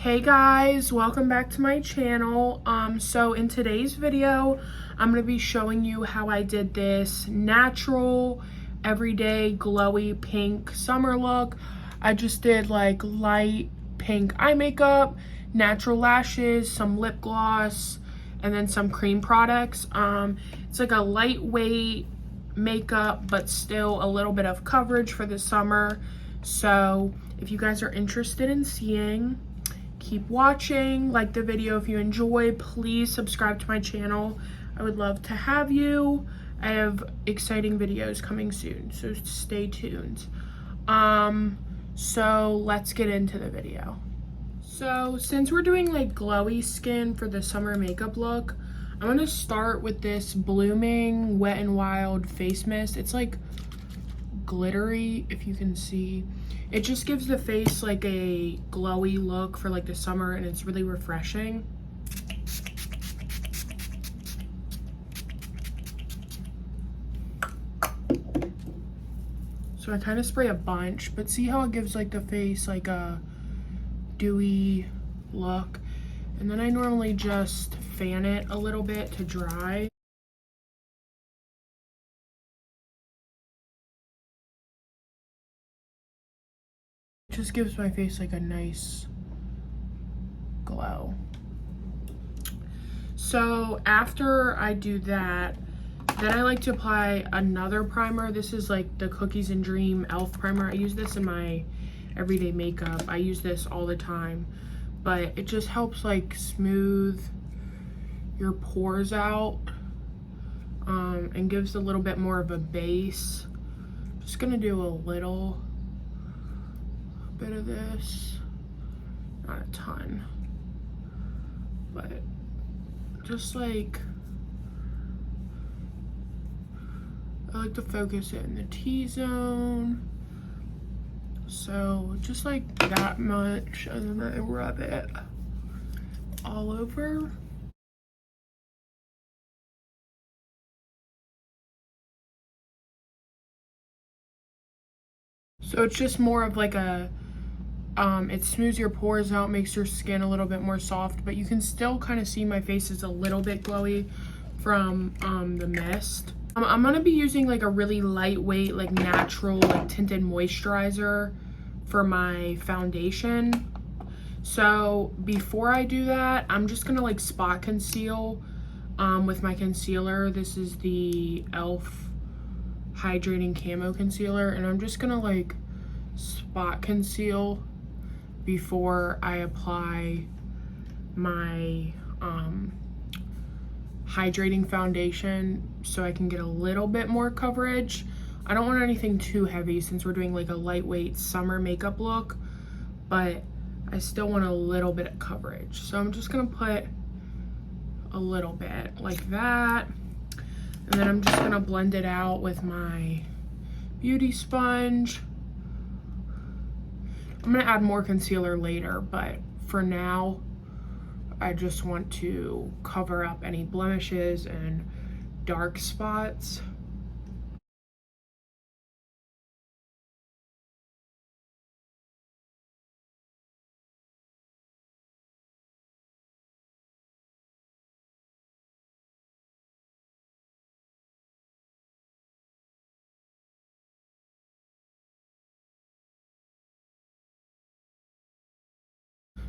Hey guys, welcome back to my channel. So in today's video, I'm going to be showing you how I did this natural, everyday, glowy pink summer look. I just did like light pink eye makeup, natural lashes, some lip gloss, and then some cream products. It's like a lightweight makeup, but still a little bit of coverage for the summer. So if you guys are interested in seeing, keep watching, like the video if you enjoy, please subscribe to my channel. I would love to have you. I have exciting videos coming soon, so stay tuned. So let's get into the video. So since we're doing like glowy skin for the summer makeup look, I'm gonna start with this Blooming Wet n Wild face mist. It's like glittery, if you can see. It just gives the face like a glowy look for like the summer, and it's really refreshing. So I kind of spray a bunch, but see how it gives like the face like a dewy look. And then I normally just fan it a little bit to dry. Just gives my face like a nice glow. So after I do that, then I like to apply another primer. This is like the Cookies and Dream Elf primer. I use this in my everyday makeup. I use this all the time, but it just helps like smooth your pores out, and gives a little bit more of a base. Just gonna do a little bit of this, not a ton, but just like, I like to focus it in the T-zone, so just like that much, and then I rub it all over. So it's just more of like a it smooths your pores out, makes your skin a little bit more soft, but you can still kind of see my face is a little bit glowy from the mist. I'm gonna be using like a really lightweight, like natural, like tinted moisturizer for my foundation. So before I do that, I'm just gonna like spot conceal with my concealer. This is the Elf Hydrating Camo Concealer, and I'm just gonna like spot conceal before I apply my hydrating foundation, so I can get a little bit more coverage. I don't want anything too heavy since we're doing like a lightweight summer makeup look, but I still want a little bit of coverage. So I'm just gonna put a little bit like that, and then I'm just gonna blend it out with my beauty sponge. I'm gonna add more concealer later, but for now, I just want to cover up any blemishes and dark spots.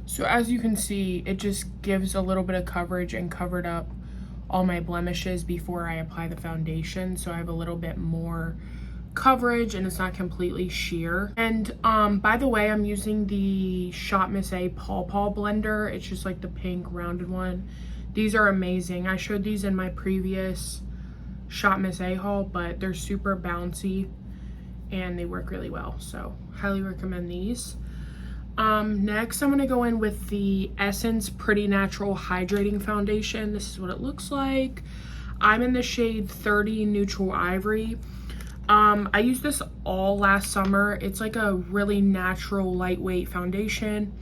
So as you can see, it just gives a little bit of coverage and covered up all my blemishes before I apply the foundation. So I have a little bit more coverage and it's not completely sheer. And by the way, I'm using the Shot Miss A Paw Paw blender. It's just like the pink rounded one. These are amazing. I showed these in my previous Shot Miss A haul, but they're super bouncy and they work really well. So highly recommend these. Next I'm gonna go in with the Essence Pretty Natural Hydrating Foundation. This is what it looks like. I'm in the shade 30 Neutral Ivory. I used this all last summer. It's like a really natural, lightweight foundation.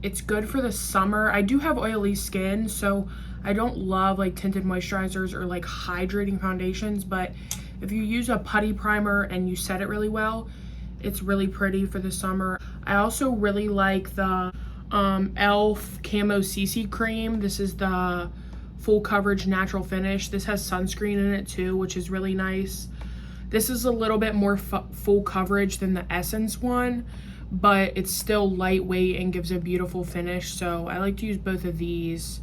It's good for the summer. I do have oily skin, so I don't love like tinted moisturizers or like hydrating foundations, but if you use a putty primer and you set it really well, it's really pretty for the summer. I also really like the e.l.f. Camo CC Cream. This is the full coverage natural finish. This has sunscreen in it too, which is really nice. This is a little bit more full coverage than the Essence one, but it's still lightweight and gives a beautiful finish. So I like to use both of these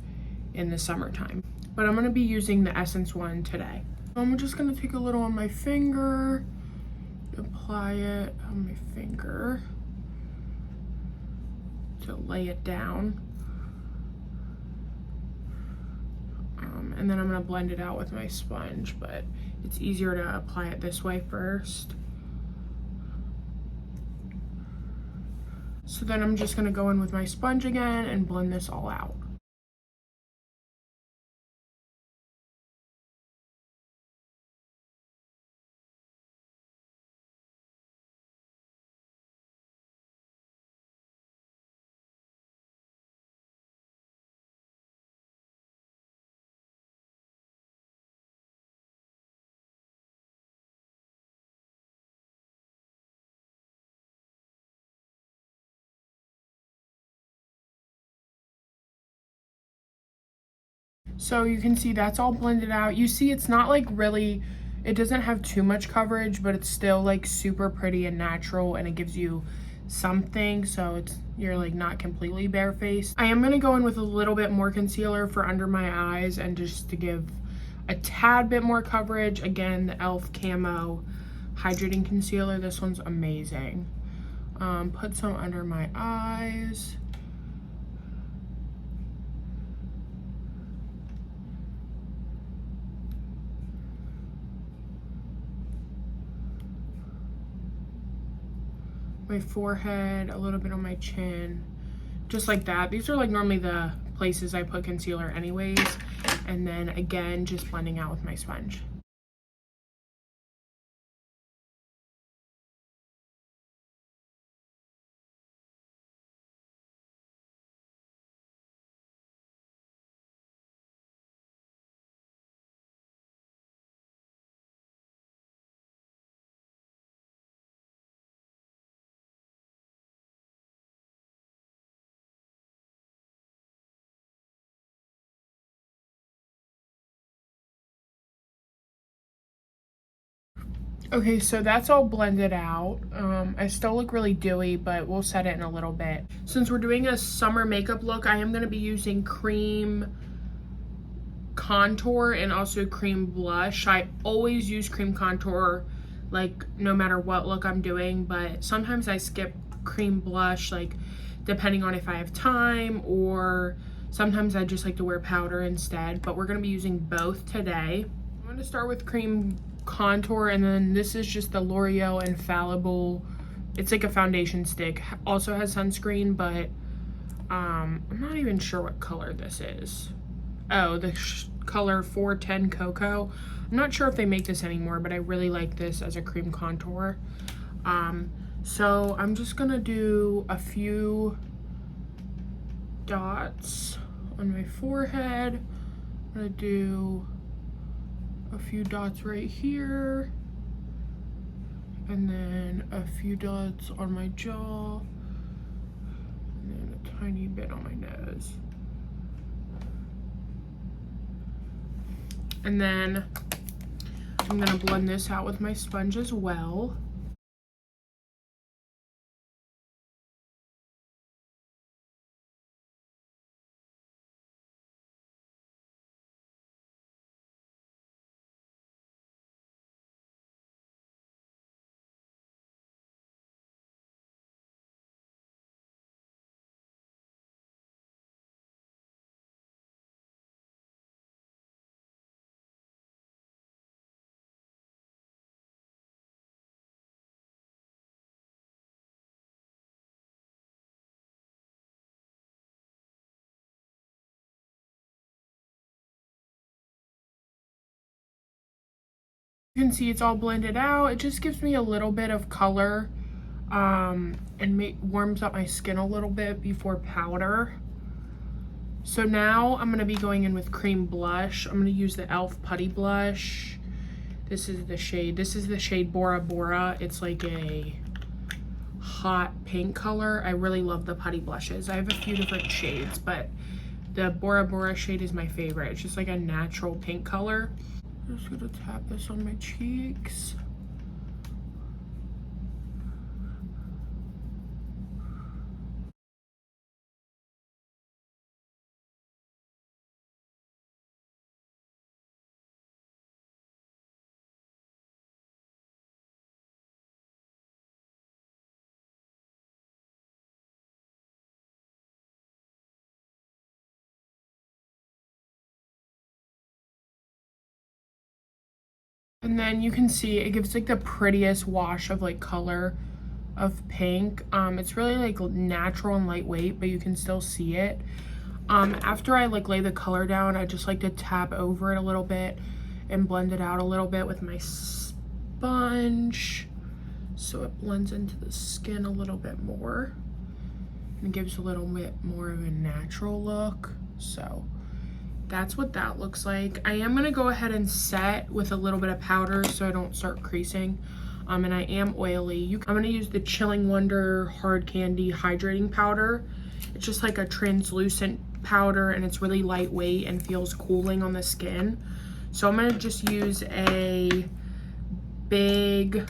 in the summertime. But I'm gonna be using the Essence one today. I'm just gonna take a little on my finger, apply it on my finger to lay it down. And then I'm gonna blend it out with my sponge, but it's easier to apply it this way first. So then I'm just gonna go in with my sponge again and blend this all out. So you can see that's all blended out. You see it's not like really, it doesn't have too much coverage, but it's still like super pretty and natural, and it gives you something, so you're like not completely barefaced. I am gonna go in with a little bit more concealer for under my eyes and just to give a tad bit more coverage. Again, the e.l.f. Camo Hydrating Concealer. This one's amazing. Put some under my eyes. My forehead, a little bit on my chin, just like that. These are like normally the places I put concealer anyways. And then again, just blending out with my sponge. Okay, so that's all blended out. I still look really dewy, but we'll set it in a little bit. Since we're doing a summer makeup look, I am going to be using cream contour and also cream blush. I always use cream contour, like no matter what look I'm doing, but sometimes I skip cream blush, like depending on if I have time, or sometimes I just like to wear powder instead, but we're going to be using both today. I'm going to start with cream contour, and then this is just the L'Oreal Infallible. It's like a foundation stick, also has sunscreen, but I'm not even sure what color this is. Oh, the color 410 Cocoa. I'm not sure if they make this anymore, but I really like this as a cream contour. So I'm just gonna do a few dots on my forehead. I'm gonna do a few dots right here, and then a few dots on my jaw, and then a tiny bit on my nose. And then I'm gonna blend this out with my sponge as well. You can see it's all blended out. It just gives me a little bit of color, and warms up my skin a little bit before powder. So now I'm gonna be going in with cream blush. I'm gonna use the e.l.f. Putty Blush. This is the shade Bora Bora. It's like a hot pink color. I really love the putty blushes. I have a few different shades, but the Bora Bora shade is my favorite. It's just like a natural pink color. I'm just gonna tap this on my cheeks. And then you can see it gives like the prettiest wash of like color of pink. It's really like natural and lightweight, but you can still see it. After I like lay the color down, I just like to tap over it a little bit and blend it out a little bit with my sponge so it blends into the skin a little bit more and gives a little bit more of a natural look. So that's what that looks like. I am gonna go ahead and set with a little bit of powder so I don't start creasing. And I am oily. I'm gonna use the Chilling Wonder Hard Candy Hydrating Powder. It's just like a translucent powder and it's really lightweight and feels cooling on the skin. So I'm gonna just use a big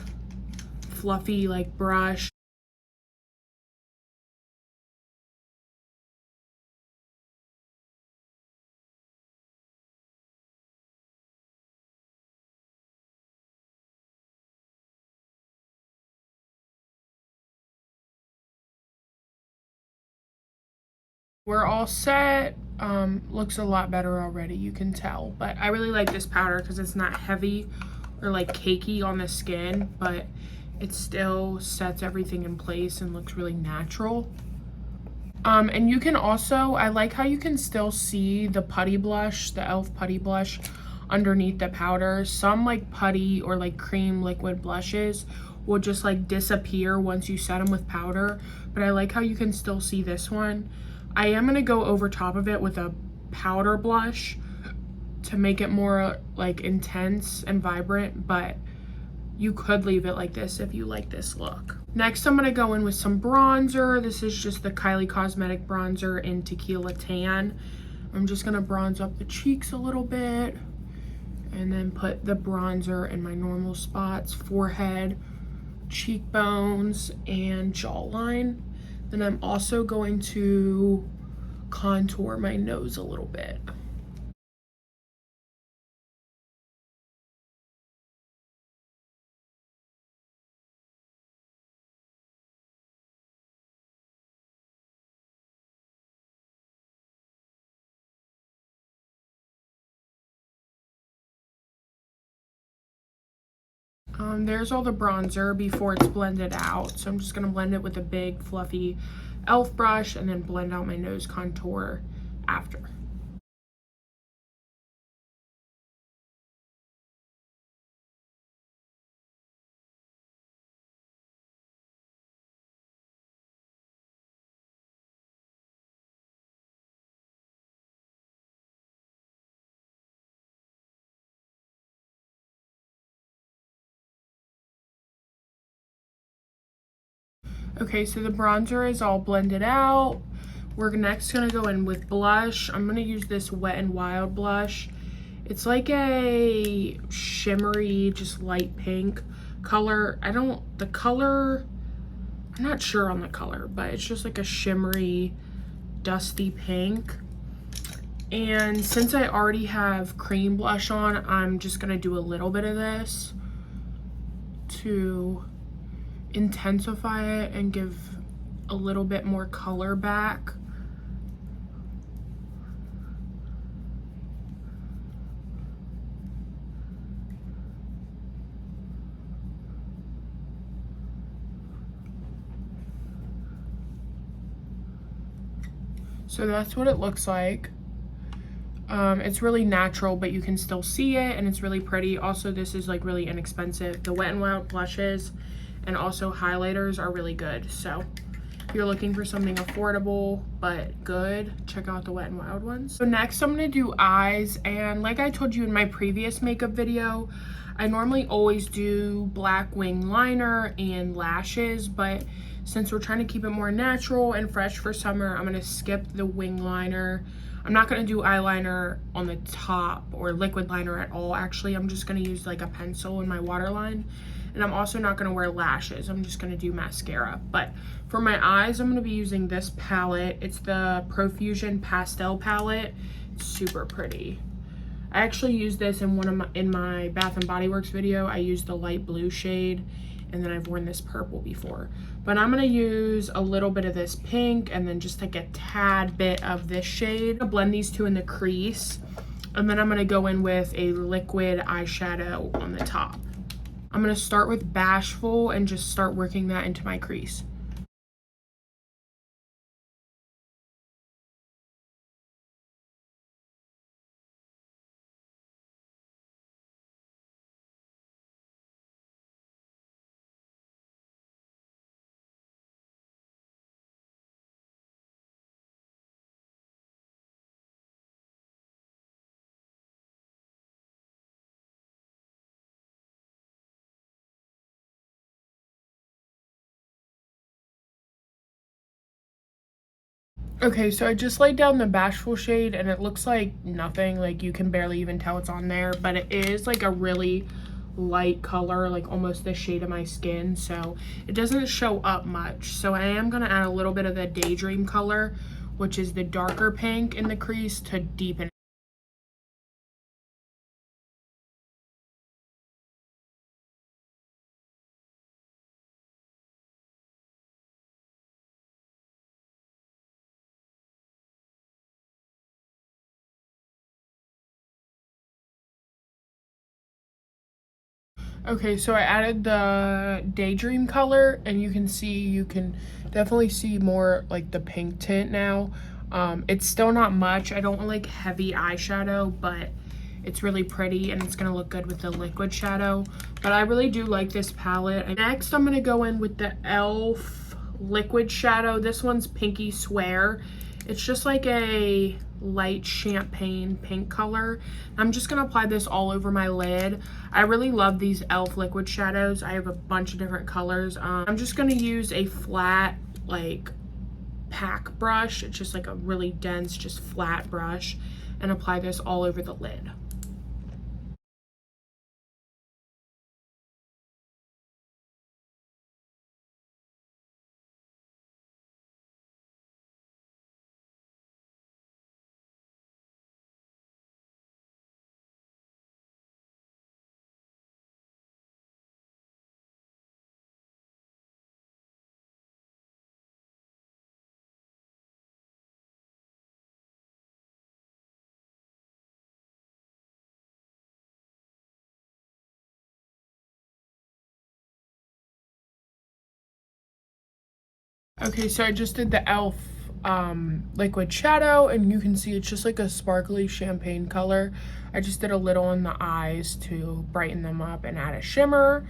fluffy like brush. We're all set. Looks a lot better already, you can tell. But I really like this powder because it's not heavy or like cakey on the skin, but it still sets everything in place and looks really natural. And you can also, I like how you can still see the putty blush, the e.l.f. putty blush underneath the powder. Some like putty or like cream liquid blushes will just like disappear once you set them with powder, but I like how you can still see this one. I am gonna go over top of it with a powder blush to make it more like intense and vibrant, but you could leave it like this if you like this look. Next, I'm gonna go in with some bronzer. This is just the Kylie Cosmetic bronzer in Tequila Tan. I'm just gonna bronze up the cheeks a little bit and then put the bronzer in my normal spots, forehead, cheekbones, and jawline. Then I'm also going to contour my nose a little bit. There's all the bronzer before it's blended out. So I'm just gonna blend it with a big fluffy e.l.f. brush and then blend out my nose contour after. Okay, so the bronzer is all blended out. We're next gonna go in with blush. I'm gonna use this Wet n Wild blush. It's like a shimmery, just light pink color. I'm not sure on the color, but it's just like a shimmery, dusty pink. And since I already have cream blush on, I'm just gonna do a little bit of this to intensify it and give a little bit more color back. So that's what it looks like. It's really natural, but you can still see it and it's really pretty. Also, this is like really inexpensive. The Wet n Wild blushes and also highlighters are really good. So if you're looking for something affordable but good, check out the Wet n Wild ones. So next I'm gonna do eyes, and like I told you in my previous makeup video, I normally always do black wing liner and lashes, but since we're trying to keep it more natural and fresh for summer, I'm gonna skip the wing liner. I'm not gonna do eyeliner on the top or liquid liner at all. Actually, I'm just gonna use like a pencil in my waterline. And I'm also not gonna wear lashes. I'm just gonna do mascara. But for my eyes, I'm gonna be using this palette. It's the Profusion Pastel palette. It's super pretty. I actually used this in my Bath and Body Works video. I used the light blue shade, and then I've worn this purple before. But I'm gonna use a little bit of this pink and then just like a tad bit of this shade. I'm gonna blend these two in the crease, and then I'm gonna go in with a liquid eyeshadow on the top. I'm gonna start with Bashful and just start working that into my crease. Okay, so I just laid down the Bashful shade and it looks like nothing, like you can barely even tell it's on there, but it is like a really light color, like almost the shade of my skin, so it doesn't show up much. So I am gonna add a little bit of the Daydream color, which is the darker pink in the crease, to deepen. Okay, so I added the Daydream color, and you can definitely see more like the pink tint now. It's still not much. I don't like heavy eyeshadow, but it's really pretty and it's gonna look good with the liquid shadow. But I really do like this palette. Next, I'm gonna go in with the e.l.f. liquid shadow. This one's Pinky Swear. It's just like a light champagne pink color. I'm just gonna apply this all over my lid. I really love these e.l.f. liquid shadows. I have a bunch of different colors. I'm just gonna use a flat like pack brush. It's just like a really dense, just flat brush, and apply this all over the lid. Okay, so I just did the e.l.f. Liquid shadow, and you can see it's just like a sparkly champagne color. I just did a little on the eyes to brighten them up and add a shimmer.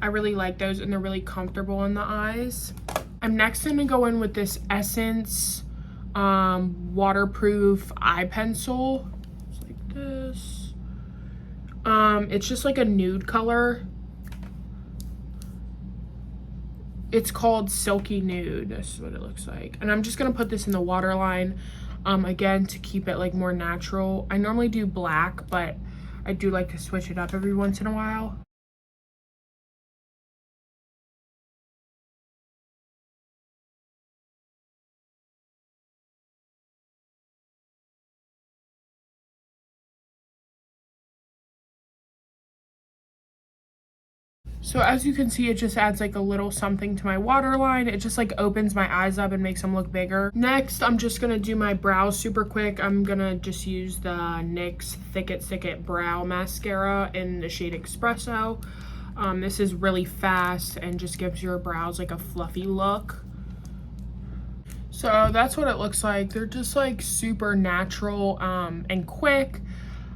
I really like those, and they're really comfortable in the eyes. I'm next gonna go in with this Essence waterproof eye pencil. It's like this. It's just like a nude color. It's called Silky Nude. This is what it looks like. And I'm just gonna put this in the waterline, again, to keep it like more natural. I normally do black, but I do like to switch it up every once in a while. So as you can see, it just adds like a little something to my waterline. It just like opens my eyes up and makes them look bigger. Next, I'm just gonna do my brows super quick. I'm gonna just use the NYX Thick-It Brow Mascara in the shade Espresso. This is really fast and just gives your brows like a fluffy look. So that's what it looks like. They're just like super natural and quick.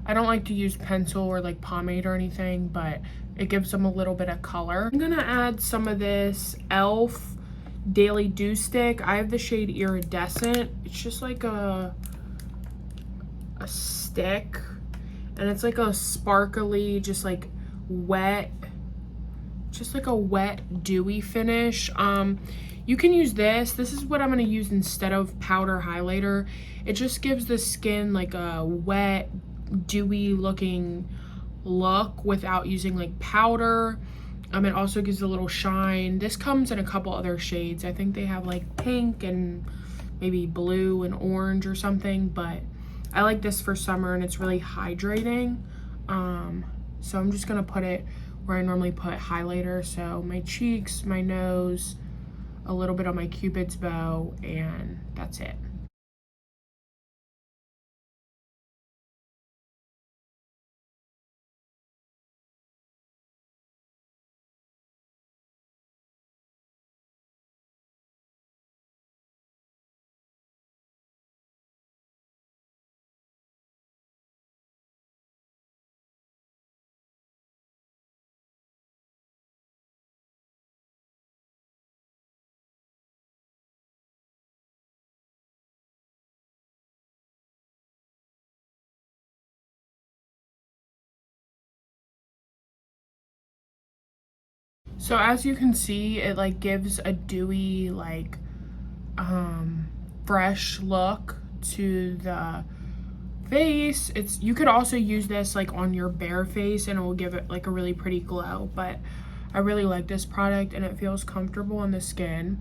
I don't like to use pencil or like pomade or anything, but it gives them a little bit of color. I'm gonna add some of this e.l.f. Daily Dew Stick. I have the shade Iridescent. It's just like a stick, and it's like a sparkly, just like wet, just like a wet, dewy finish. You can use this. This is what I'm going to use instead of powder highlighter. It just gives the skin like a wet, dewy looking look without using like powder. It also gives a little shine. This comes in a couple other shades. I think they have like pink and maybe blue and orange or something, but I like this for summer and it's really hydrating. So I'm just gonna put it where I normally put highlighter. So my cheeks, my nose, a little bit on my Cupid's bow, and that's it. So as you can see, it like gives a dewy, like fresh look to the face. You could also use this like on your bare face and it will give it like a really pretty glow, but I really like this product and it feels comfortable on the skin.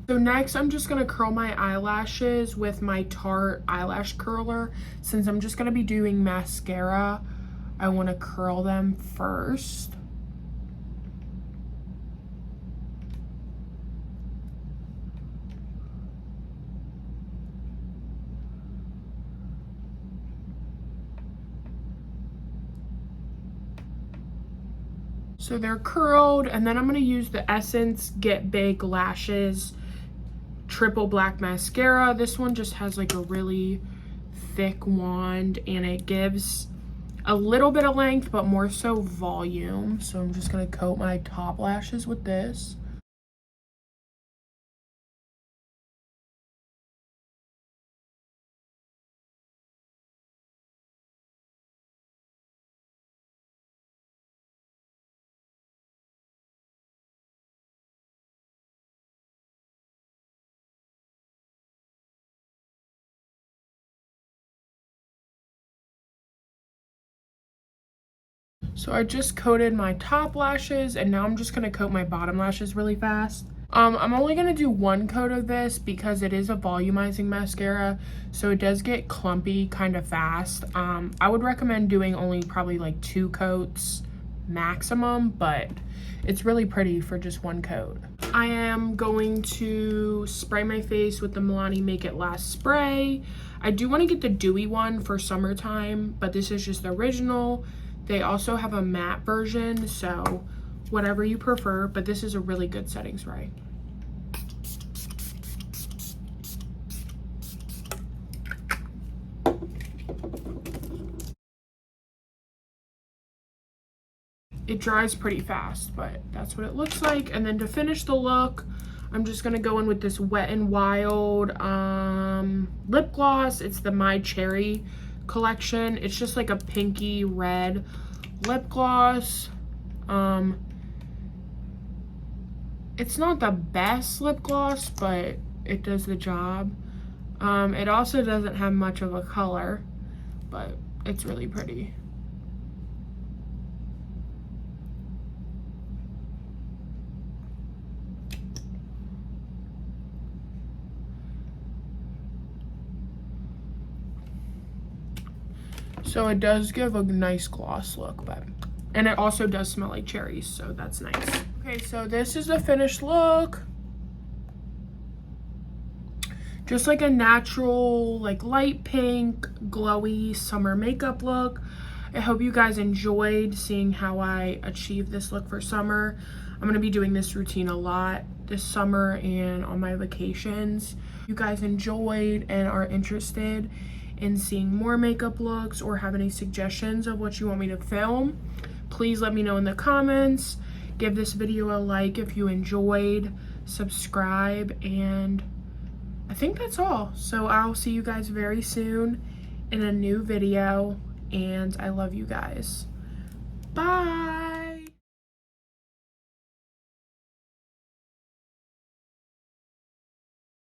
So next I'm just gonna curl my eyelashes with my Tarte eyelash curler. Since I'm just gonna be doing mascara, I want to curl them first. So they're curled, and then I'm going to use the Essence Get Big Lashes Triple Black Mascara. This one just has like a really thick wand and it gives a little bit of length but more so volume. So I'm just going to coat my top lashes with this. So I just coated my top lashes and now I'm just going to coat my bottom lashes really fast. I'm only going to do one coat of this because it is a volumizing mascara, so it does get clumpy kind of fast. I would recommend doing only probably like 2 coats maximum, but it's really pretty for just one coat. I am going to spray my face with the Milani Make It Last spray. I do want to get the dewy one for summertime, but this is just the original. They also have a matte version, so whatever you prefer, but this is a really good setting spray. It dries pretty fast, but that's what it looks like. And then to finish the look, I'm just gonna go in with this Wet n Wild lip gloss. It's the My Cherry collection. It's just like a pinky red lip gloss. It's not the best lip gloss, but it does the job. It also doesn't have much of a color, but it's really pretty. So it does give a nice gloss look, and it also does smell like cherries, so that's nice. Okay, so this is the finished look. Just like a natural, like light pink, glowy summer makeup look. I hope you guys enjoyed seeing how I achieved this look for summer. I'm gonna be doing this routine a lot this summer and on my vacations. If you guys enjoyed and are interested in seeing more makeup looks or have any suggestions of what you want me to film, please let me know in the comments. Give this video a like if you enjoyed, subscribe, and I think that's all. So I'll see you guys very soon in a new video, and I love you guys. Bye.